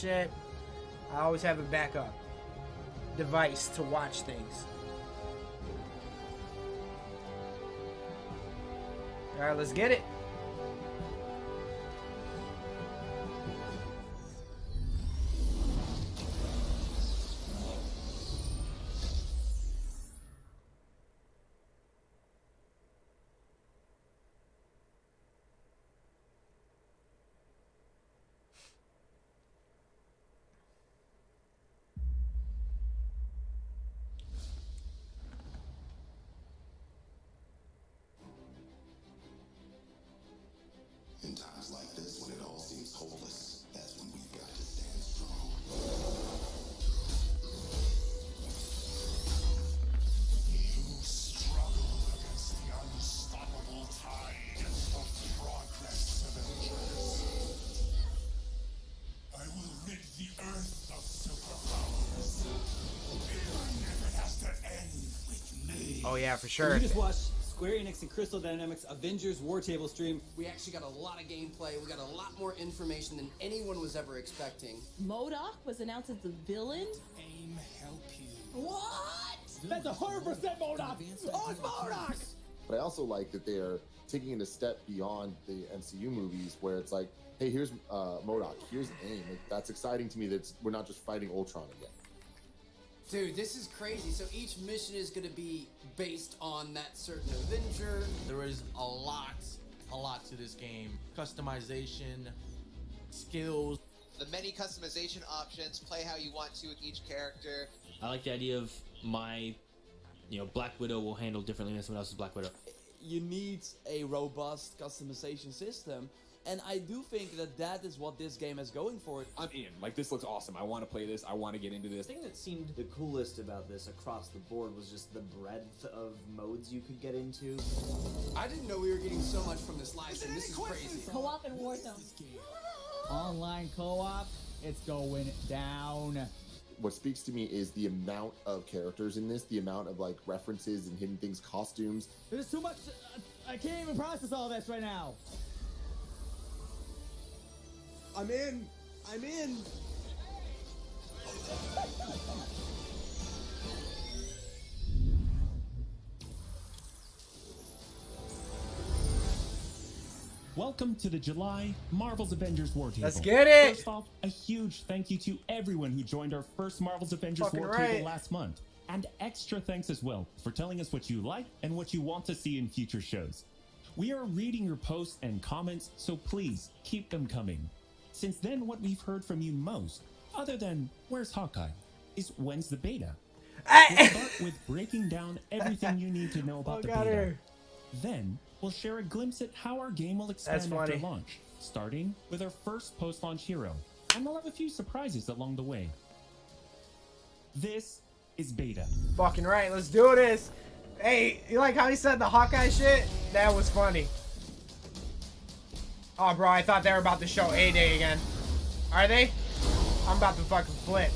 shit, I always have a backup device to watch things. All right, let's get it. In times like this, when it all seems hopeless, that's when we've got to stand strong. You struggle against the unstoppable tide of progress, Avengers. I will rid the Earth of superpowers, even if it has to end with me. Oh yeah, for sure. You just watched Square Enix and Crystal Dynamics Avengers War Table stream. We actually got a lot of gameplay. We got a lot more information than anyone was ever expecting. MODOK was announced as the villain. Aim help you. What? That's 100% MODOK! Oh, it's MODOK! But I also like that they are taking it a step beyond the MCU movies, where it's like, hey, here's MODOK, here's AIM. Like, that's exciting to me. That we're not just fighting Ultron again. Dude, this is crazy. So each mission is going to be based on that certain Avenger. There is a lot to this game. Customization, skills. The many customization options, play how you want to with each character. I like the idea of my, Black Widow will handle differently than someone else's Black Widow. You need a robust customization system, and I do think that is what this game is going for. I'm in. Like, this looks awesome. I want to play this. I want to get into this. The thing that seemed the coolest about this across the board was just the breadth of modes you could get into. I didn't know we were getting so much from this live stream. This is crazy. Co-op and Warzone. Online co-op, it's going down. What speaks to me is the amount of characters in this, the amount of like references and hidden things, costumes. There's too much. I can't even process all this right now. I'm in. Welcome to the July Marvel's Avengers War Table. Let's get it! First off, a huge thank you to everyone who joined our first Marvel's Avengers Fucking War right. Table last month. And extra thanks as well for telling us what you like and what you want to see in future shows. We are reading your posts and comments, so please keep them coming. Since then, what we've heard from you most, other than where's Hawkeye, is when's the beta? We'll start with breaking down everything you need to know about the beta. Then, we'll share a glimpse at how our game will expand after launch, starting with our first post-launch hero, and we'll have a few surprises along the way. This is beta. Fucking right, let's do this. Hey, you like how he said the Hawkeye shit? That was funny. Oh, bro, I thought they were about to show A-Day again. Are they? I'm about to fucking flip.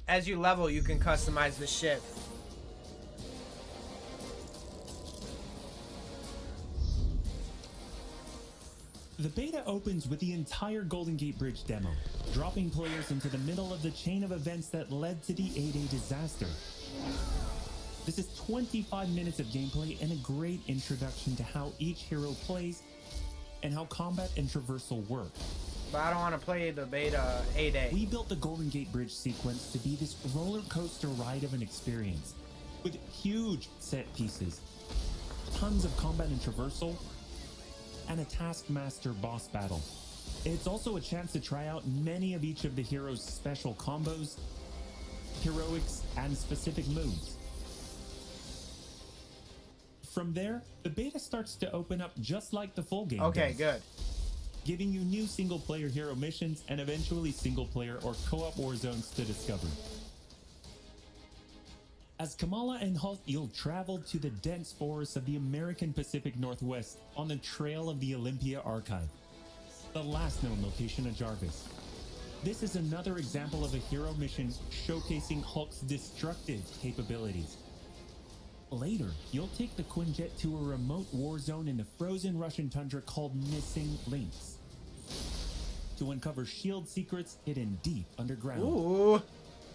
As you level, you can customize the ship. The beta opens with the entire Golden Gate Bridge demo, dropping players into the middle of the chain of events that led to the A-Day disaster. This is 25 minutes of gameplay and a great introduction to how each hero plays and how combat and traversal work. But I don't want to play the beta A-Day. We built the Golden Gate Bridge sequence to be this roller coaster ride of an experience, with huge set pieces, tons of combat and traversal, and a Taskmaster boss battle. It's also a chance to try out many of each of the heroes' special combos, heroics, and specific moves. From there, the beta starts to open up just like the full game Okay, does, good. giving you new single-player hero missions and eventually single-player or co-op war zones to discover. As Kamala and Hulk, you'll travel to the dense forests of the American Pacific Northwest on the trail of the Olympia Archive, the last known location of Jarvis. This is another example of a hero mission showcasing Hulk's destructive capabilities. Later, you'll take the Quinjet to a remote war zone in the frozen Russian tundra called Missing Links to uncover shield secrets hidden deep underground. Ooh.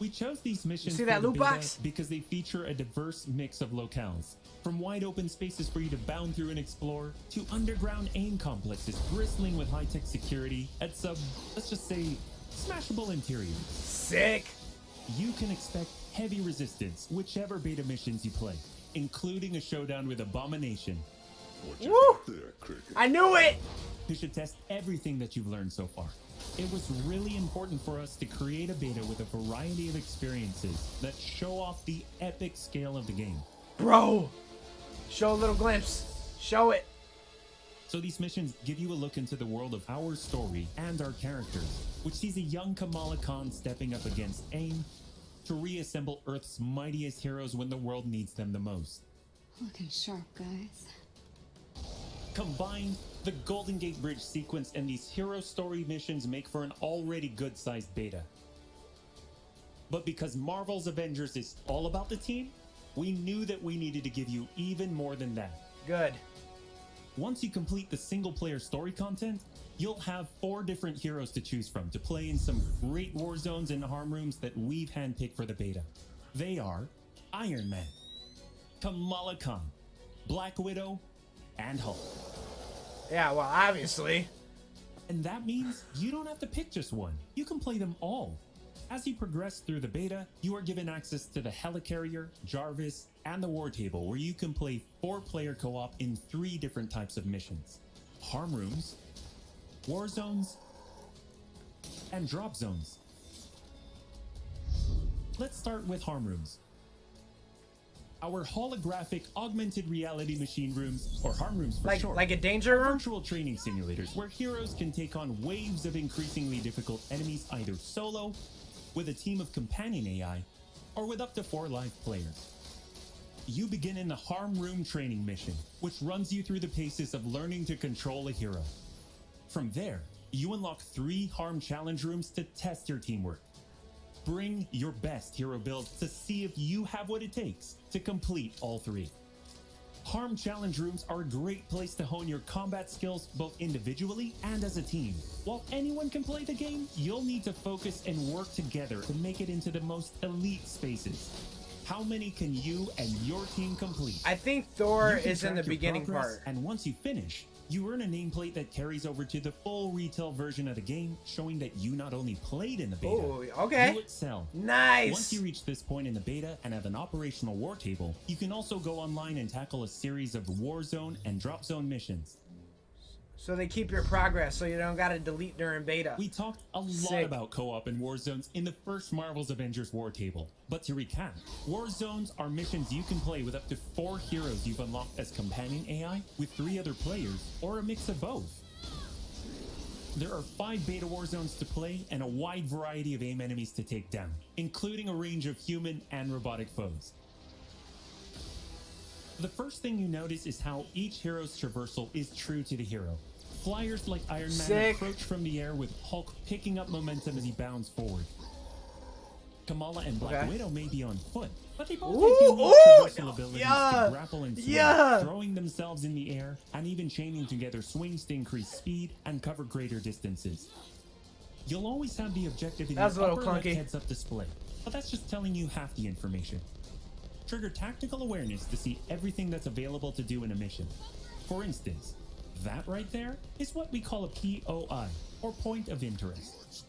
We chose these missions See that for the loot beta box? because they feature a diverse mix of locales, from wide open spaces for you to bound through and explore, to underground aim complexes bristling with high-tech security at some, let's just say, smashable interiors. Sick. You can expect heavy resistance whichever beta missions you play, including a showdown with Abomination. Woo! I knew it! You should test everything that you've learned so far. It was really important for us to create a beta with a variety of experiences that show off the epic scale of the game. Bro! Show a little glimpse. Show it. So these missions give you a look into the world of our story and our characters, which sees a young Kamala Khan stepping up against AIM to reassemble Earth's mightiest heroes when the world needs them the most. Looking sharp, guys. Combined, the Golden Gate Bridge sequence and these hero story missions make for an already good-sized beta. But because Marvel's Avengers is all about the team, we knew that we needed to give you even more than that. Good. Once you complete the single-player story content, you'll have 4 different heroes to choose from to play in some great war zones and harm rooms that we've handpicked for the beta. They are Iron Man, Kamala Khan, Black Widow, and Hulk. Yeah, well, obviously. And that means you don't have to pick just one. You can play them all. As you progress through the beta, you are given access to the Helicarrier, Jarvis, and the War Table, where you can play 4-player co-op in 3 different types of missions: harm rooms, war zones, and drop zones. Let's start with harm rooms. Our holographic augmented reality machine rooms, or harm rooms for short, like a danger room? virtual training simulators where heroes can take on waves of increasingly difficult enemies either solo, with a team of companion AI, or with up to 4 live players. You begin in the harm room training mission, which runs you through the paces of learning to control a hero. From there, you unlock 3 harm challenge rooms to test your teamwork. Bring your best hero build to see if you have what it takes to complete all 3. Harm challenge rooms are a great place to hone your combat skills both individually and as a team. While anyone can play the game, you'll need to focus and work together to make it into the most elite spaces. How many can you and your team complete? I think Thor You can is in track the your beginning progress, part. and once you finish, you earn a nameplate that carries over to the full retail version of the game, showing that you not only played in the beta, Oh, okay. you excel. Nice. Once you reach this point in the beta and have an operational war table, you can also go online and tackle a series of war zone and drop zone missions. So they keep your progress, so you don't gotta delete during beta. We talked a lot Sick. about co-op and war zones in the first Marvel's Avengers war table. But to recap, war zones are missions you can play with up to 4 heroes you've unlocked as companion AI with 3 other players, or a mix of both. There are 5 beta war zones to play and a wide variety of AIM enemies to take down, including a range of human and robotic foes. The first thing you notice is how each hero's traversal is true to the hero. Flyers like Iron Man Sick. approach from the air with Hulk picking up momentum as he bounds forward. Kamala and Black Okay. Widow may be on foot, but they both Ooh, have unique ooh, traversal abilities yeah, to grapple and swing, yeah. throwing themselves in the air and even chaining together swings to increase speed and cover greater distances. You'll always have the objective in That was your a little upper left clunky. heads-up display, but that's just telling you half the information. Trigger tactical awareness to see everything that's available to do in a mission. For instance, that right there is what we call a POI, or point of interest.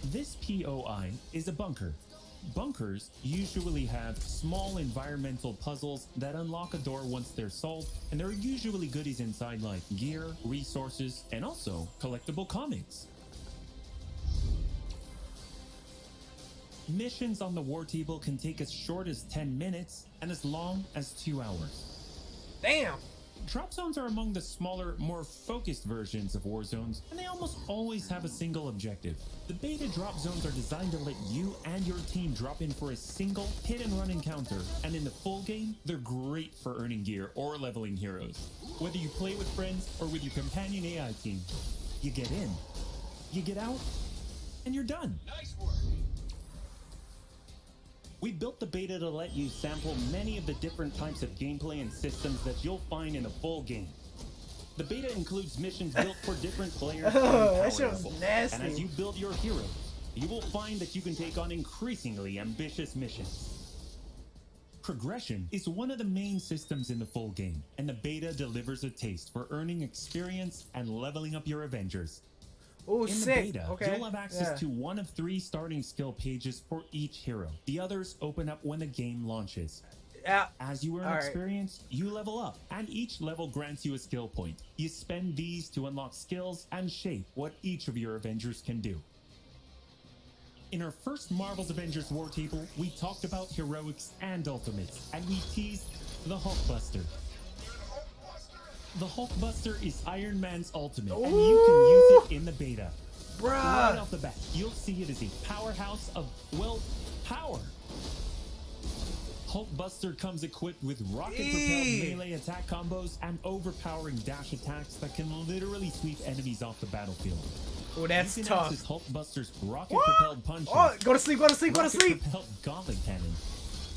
This POI is a bunker. Bunkers usually have small environmental puzzles that unlock a door once they're solved, and there are usually goodies inside like gear, resources, and also collectible comics. Missions on the war table can take as short as 10 minutes and as long as 2 hours. Damn. drop zones are among the smaller, more focused versions of war zones, and they almost always have a single objective. The beta drop zones are designed to let you and your team drop in for a single hit-and-run encounter, and in the full game, they're great for earning gear or leveling heroes. Whether you play with friends or with your companion AI team, you get in, you get out, and you're done. Nice work. We built the beta to let you sample many of the different types of gameplay and systems that you'll find in a full game. The beta includes missions built for different players and power that shit was levels. nasty. And as you build your heroes, you will find that you can take on increasingly ambitious missions. Progression is one of the main systems in the full game, and the beta delivers a taste for earning experience and leveling up your Avengers. Oh, In sick. the beta, Okay. you'll have access Yeah. to one of 3 starting skill pages for each hero. The others open up when the game launches. Yeah. As you earn All right. experience, you level up, and each level grants you a skill point. You spend these to unlock skills and shape what each of your Avengers can do. In our first Marvel's Avengers War Table, we talked about heroics and ultimates, and we teased the Hulkbuster. The Hulkbuster is Iron Man's ultimate, and you can use it in the beta. Bruh. Right off the bat, you'll see it as a powerhouse of, well, power. Hulkbuster comes equipped with rocket-propelled melee attack combos and overpowering dash attacks that can literally sweep enemies off the battlefield. Oh, that's you can tough. access Hulkbuster's rocket-propelled punches. Oh, go to sleep, go to sleep, go to sleep. Rocket-propelled gauntlet cannon,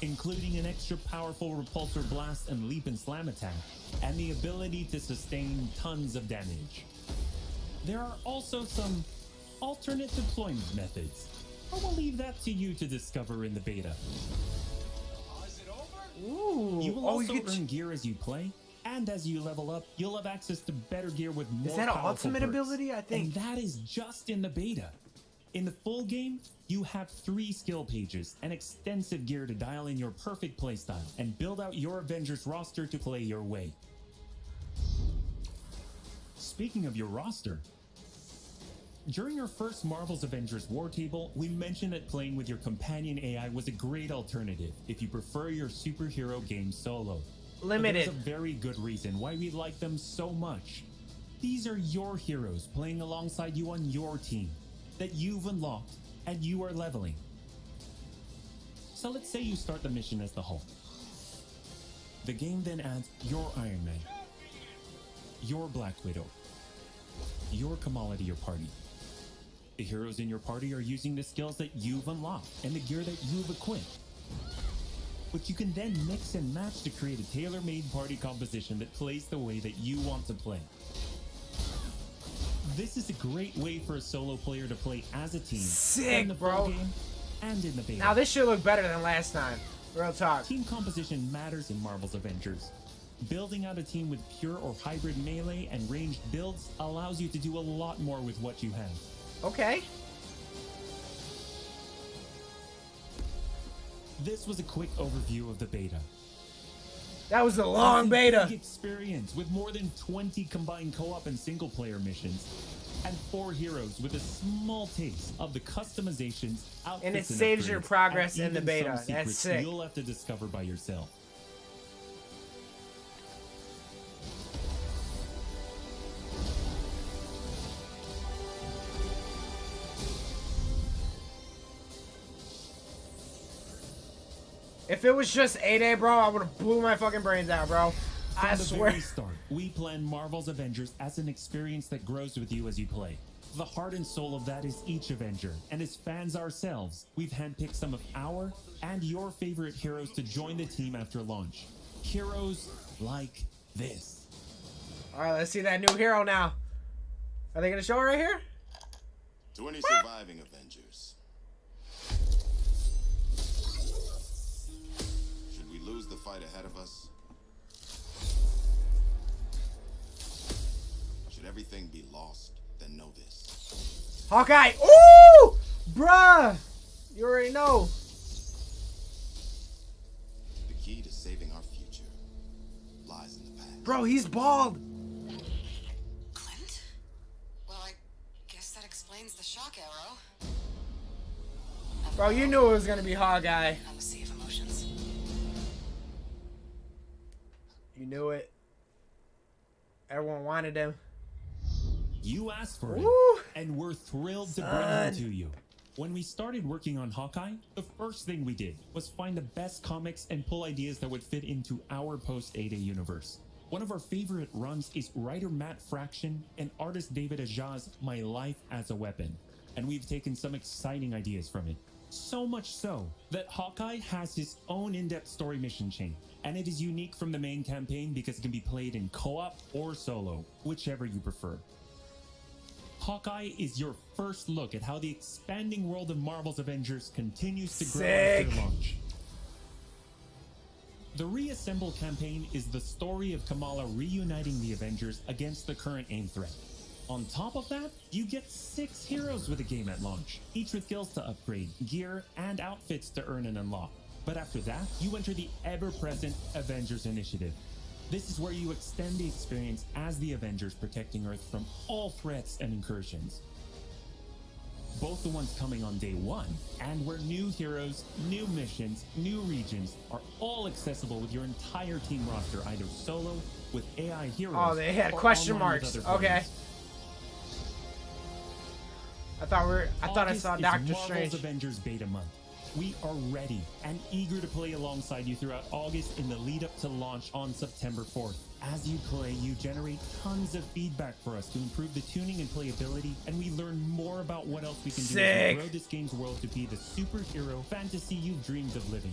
including an extra powerful repulsor blast and leap and slam attack, and the ability to sustain tons of damage. There are also some alternate deployment methods, but we'll leave that to you to discover in the beta. Ooh. You will Oh, also you get earn gear as you play, and as you level up, you'll have access to better gear with more Is that an powerful ultimate perks. ability? I think. And that is just in the beta. In the full game, you have 3 skill pages and extensive gear to dial in your perfect playstyle and build out your Avengers roster to play your way. Speaking of your roster, during our first Marvel's Avengers War Table, we mentioned that playing with your companion AI was a great alternative if you prefer your superhero game solo. But Limited. there's a very good reason why we like them so much. These are your heroes playing alongside you on your team that you've unlocked and you are leveling. So let's say you start the mission as the Hulk. The game then adds your Iron Man, your Black Widow, your Kamala to your party. The heroes in your party are using the skills that you've unlocked and the gear that you've equipped. But you can then mix and match to create a tailor-made party composition that plays the way that you want to play. This is a great way for a solo player to play as a team Sick, in the bro. full game and in the beta. Now this should look better than last time. Real talk. Team composition matters in Marvel's Avengers. Building out a team with pure or hybrid melee and ranged builds allows you to do a lot more with what you have. Okay. This was a quick overview of the beta. That was a long It's a beta. big experience with more than 20 combined co-op and single-player missions, and 4 heroes with a small taste of the customizations, outfits, And it saves your upgrades, progress and in the even beta. some That's secrets sick. You'll have to discover by yourself. If it was just 8A, bro, I would have blew my fucking brains out, bro. From I the swear. very start, we plan Marvel's Avengers as an experience that grows with you as you play. The heart and soul of that is each Avenger, and as fans ourselves, we've handpicked some of our and your favorite heroes to join the team after launch. Heroes like this. Alright, let's see that new hero now. Are they gonna show it right here? To any surviving Avengers, should we lose the fight ahead of us? Should everything be lost, then know this. Hawkeye! Ooh! Bruh! You already know. The key to saving our future lies in the past. Bro, he's bald. Clint? Well, I guess that explains the shock arrow. Bro, you knew it was gonna be Hawkeye. I'm a sea of emotions. You knew it. Everyone wanted him. You asked for Woo! it, and we're thrilled to bring him to you. When we started working on Hawkeye, the first thing we did was find the best comics and pull ideas that would fit into our post-Ada universe. One of our favorite runs is writer Matt Fraction and artist David Aja's My Life as a Weapon, and we've taken some exciting ideas from it. So much so that Hawkeye has his own in-depth story mission chain, and it is unique from the main campaign because it can be played in co-op or solo, whichever you prefer. Hawkeye is your first look at how the expanding world of Marvel's Avengers continues to grow after launch. The Reassemble campaign is the story of Kamala reuniting the Avengers against the current AIM threat. On top of that, you get 6 heroes with the game at launch, each with skills to upgrade, gear, and outfits to earn and unlock. But after that, you enter the ever-present Avengers Initiative. This is where you extend the experience as the Avengers protecting Earth from all threats and incursions. Both the ones coming on day 1, and where new heroes, new missions, new regions are all accessible with your entire team roster, either solo, with AI heroes. Oh, they had or question online with marks. other Okay. players. I thought I saw August is Doctor Marvel's Strange. Avengers beta month. We are ready and eager to play alongside you throughout August in the lead up to launch on September 4th. As you play, you generate tons of feedback for us to improve the tuning and playability, and we learn more about what else we can do Sick. to grow this game's world to be the superhero fantasy you've dreamed of living.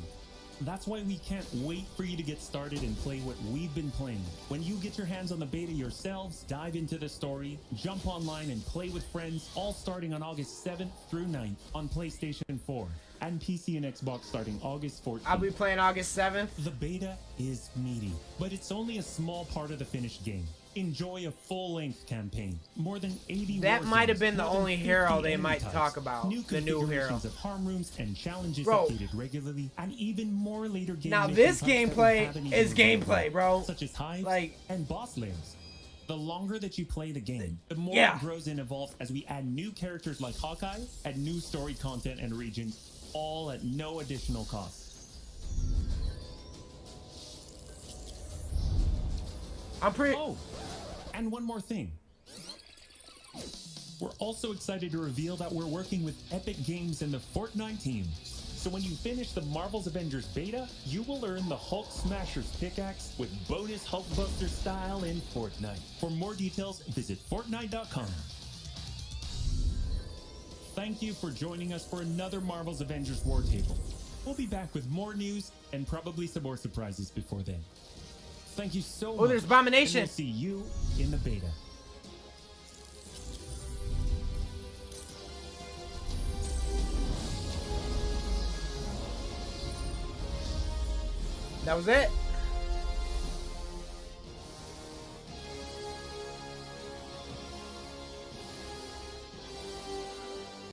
That's why we can't wait for you to get started and play what we've been playing. When you get your hands on the beta yourselves, dive into the story, jump online and play with friends, all starting on August 7th through 9th on PlayStation 4 and PC and Xbox starting August 14th. I'll be playing August 7th. The beta is meaty, but it's only a small part of the finished game. Enjoy a full-length campaign. More than 80 That war might have zones, been the more than only 50 hero they enemy might types, talk about. new The new hero. configurations of harm rooms and challenges Bro. updated regularly, and even more later game Now mission this types that we gameplay haven't even is revealed gameplay, yet, bro. such as hives Like- and boss layers. The longer that you play the game, the more Yeah. it grows and evolves as we add new characters like Hawkeye and new story content and regions, all at no additional cost. I'm pretty. Oh, and one more thing. We're also excited to reveal that we're working with Epic Games and the Fortnite team. So when you finish the Marvel's Avengers beta, you will earn the Hulk Smasher's pickaxe with bonus Hulkbuster style in Fortnite. For more details, visit Fortnite.com. Thank you for joining us for another Marvel's Avengers War Table. We'll be back with more news and probably some more surprises before then. Thank you so much. Oh, there's Abomination. And we'll see you in the beta. That was it.